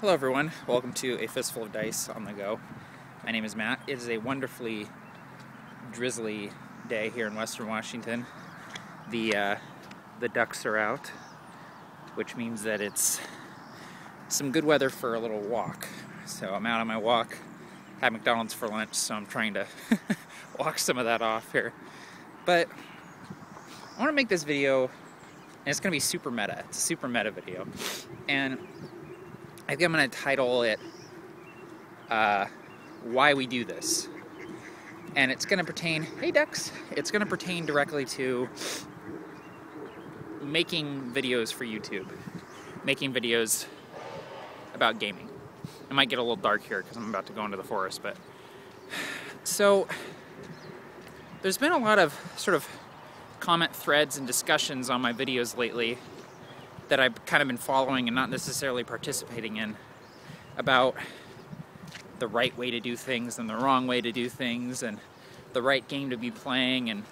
Hello everyone, welcome to A Fistful of Dice on the Go. My name is Matt. It is a wonderfully drizzly day here in Western Washington. The ducks are out, which means that it's some good weather for a little walk. So I'm out on my walk, had McDonald's for lunch, so I'm trying to walk some of that off here. But I want to make this video, and it's going to be super meta. It's a super meta video. And I think I'm going to title it, Why We Do This. And it's going to pertain, hey ducks, it's going to pertain directly to making videos for YouTube. Making videos about gaming. It might get a little dark here because I'm about to go into the forest, but... So, there's been a lot of sort of comment threads and discussions on my videos lately that I've kind of been following and not necessarily participating in, about the right way to do things and the wrong way to do things and the right game to be playing, and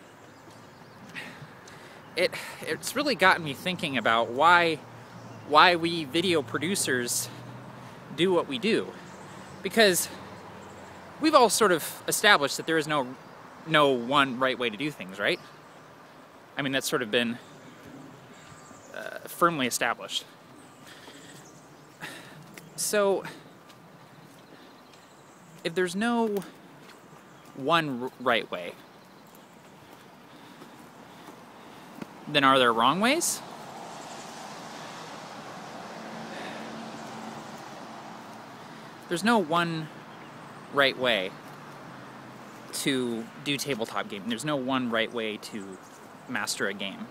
it's really gotten me thinking about why we video producers do what we do. Because we've all sort of established that there is no one right way to do things, right? I mean, that's sort of been firmly established. So, if there's no one right way, then are there wrong ways? There's no one right way to do tabletop gaming. There's no one right way to master a game.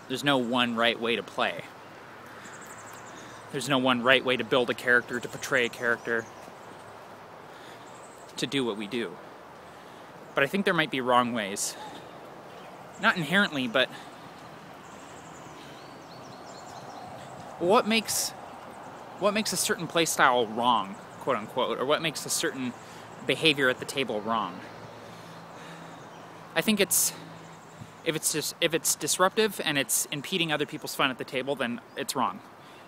There's no one right way to play. There's no one right way to build a character, to portray a character, to do what we do. But I think there might be wrong ways. Not inherently, but what makes a certain play style wrong, quote unquote, or what makes a certain behavior at the table wrong? I think if it's disruptive and it's impeding other people's fun at the table, then it's wrong.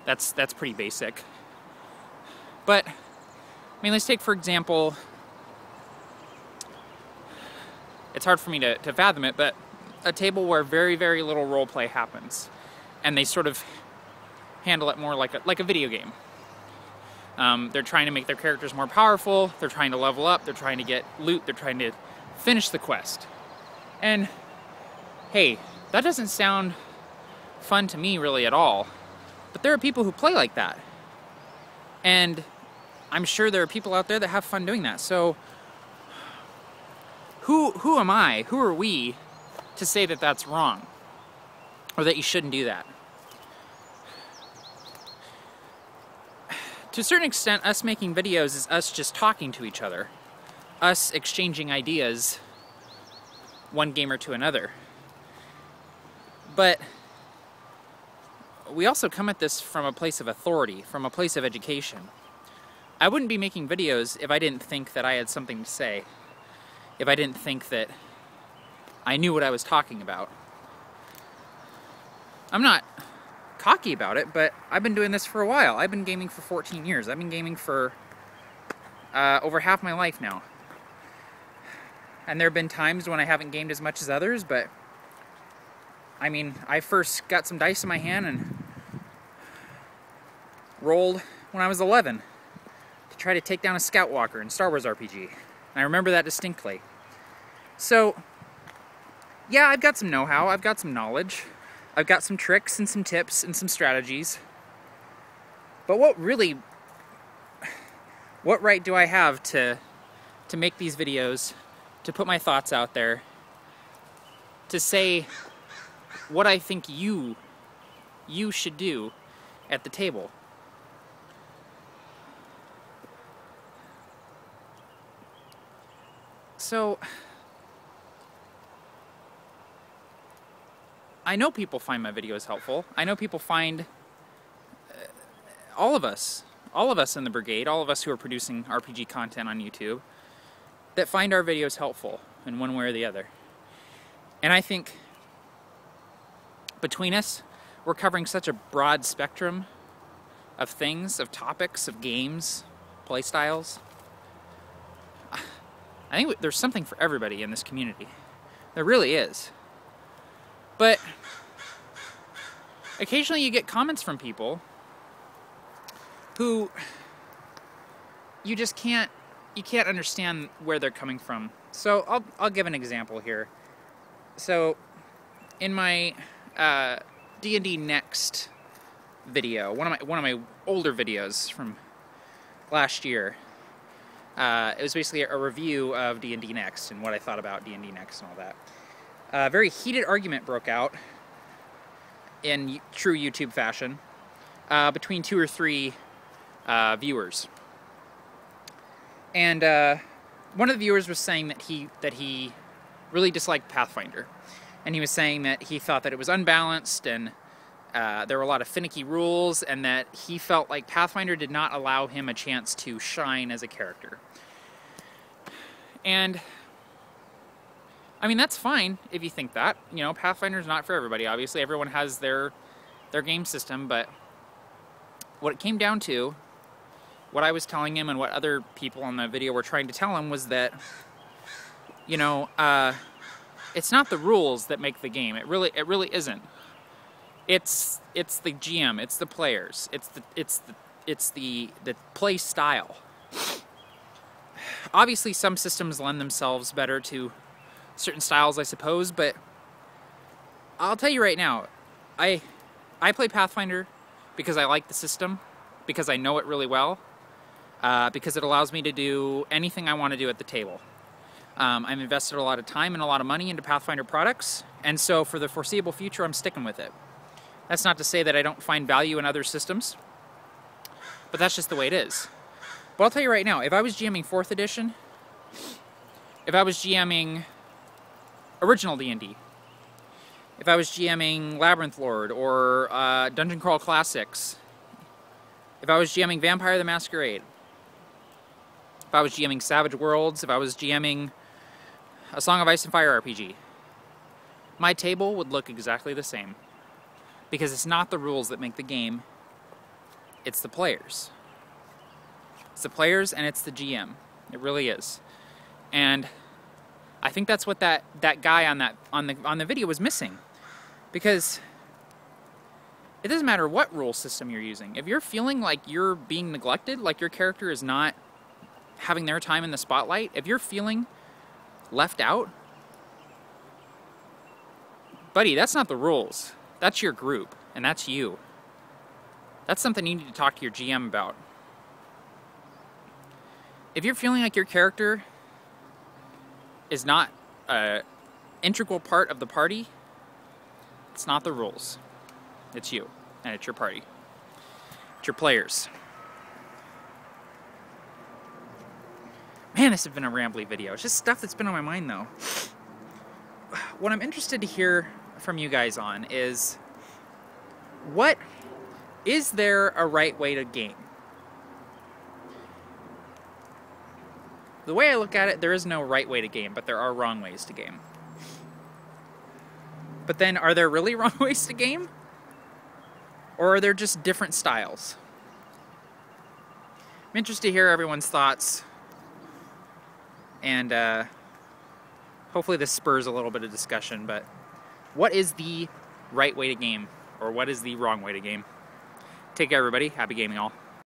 That's pretty basic. But I mean, let's take for example, it's hard for me to fathom it, but a table where very, very little role play happens, and they sort of handle it more like a video game. They're trying to make their characters more powerful, they're trying to level up, they're trying to get loot, they're trying to finish the quest. And hey, that doesn't sound fun to me really at all, but there are people who play like that. And I'm sure there are people out there that have fun doing that. So who am I, who are we to say that that's wrong or that you shouldn't do that? To a certain extent, us making videos is us just talking to each other, us exchanging ideas, one gamer to another. But we also come at this from a place of authority, from a place of education. I wouldn't be making videos if I didn't think that I had something to say, if I didn't think that I knew what I was talking about. I'm not cocky about it, but I've been doing this for a while. I've been gaming for 14 years. I've been gaming for over half my life now. And there have been times when I haven't gamed as much as others, but I mean, I first got some dice in my hand and rolled when I was 11 to try to take down a Scout Walker in Star Wars RPG. And I remember that distinctly. So, yeah, I've got some know-how, I've got some knowledge, I've got some tricks and some tips and some strategies. But what right do I have to make these videos, to put my thoughts out there, to say what I think you should do at the table? So, I know people find my videos helpful. I know people find, all of us in the brigade, all of us who are producing RPG content on YouTube, that find our videos helpful in one way or the other. And I think between us, we're covering such a broad spectrum of things, of topics, of games, play styles. I think there's something for everybody in this community. There really is. But occasionally you get comments from people who you can't understand where they're coming from. So I'll give an example here. So in my D&D Next video, one of my older videos from last year, it was basically a review of D&D Next and what I thought about D&D Next and all that. A very heated argument broke out in true YouTube fashion between 2 or 3 viewers. And one of the viewers was saying that he really disliked Pathfinder. And he was saying that he thought that it was unbalanced and there were a lot of finicky rules, and that he felt like Pathfinder did not allow him a chance to shine as a character. And I mean, that's fine if you think that. You know, Pathfinder's not for everybody. Obviously, everyone has their game system, but what it came down to, what I was telling him and what other people on the video were trying to tell him, was that, you know, it's not the rules that make the game. It really isn't. It's the GM, it's the players, it's the play style. Obviously, some systems lend themselves better to certain styles, I suppose, but I'll tell you right now, I play Pathfinder because I like the system, because I know it really well, because it allows me to do anything I want to do at the table. I've invested a lot of time and a lot of money into Pathfinder products, and so for the foreseeable future, I'm sticking with it. That's not to say that I don't find value in other systems, but that's just the way it is. But I'll tell you right now, if I was GMing 4th edition, if I was GMing original D&D, if I was GMing Labyrinth Lord or Dungeon Crawl Classics, if I was GMing Vampire the Masquerade, if I was GMing Savage Worlds, if I was GMing a Song of Ice and Fire RPG, my table would look exactly the same. Because it's not the rules that make the game, it's the players. It's the players and it's the GM. It really is. And I think that's what that guy on the video was missing. Because it doesn't matter what rule system you're using. If you're feeling like you're being neglected, like your character is not having their time in the spotlight, if you're feeling left out, buddy, that's not the rules. That's your group, and that's you. That's something you need to talk to your GM about. If you're feeling like your character is not an integral part of the party, it's not the rules. It's you, and it's your party. It's your players. Man, this has been a rambly video. It's just stuff that's been on my mind, though. What I'm interested to hear from you guys on is, is there a right way to game? The way I look at it, there is no right way to game, but there are wrong ways to game. But then, are there really wrong ways to game? Or are there just different styles? I'm interested to hear everyone's thoughts, and hopefully this spurs a little bit of discussion, but what is the right way to game, or what is the wrong way to game? Take care, everybody. Happy gaming all.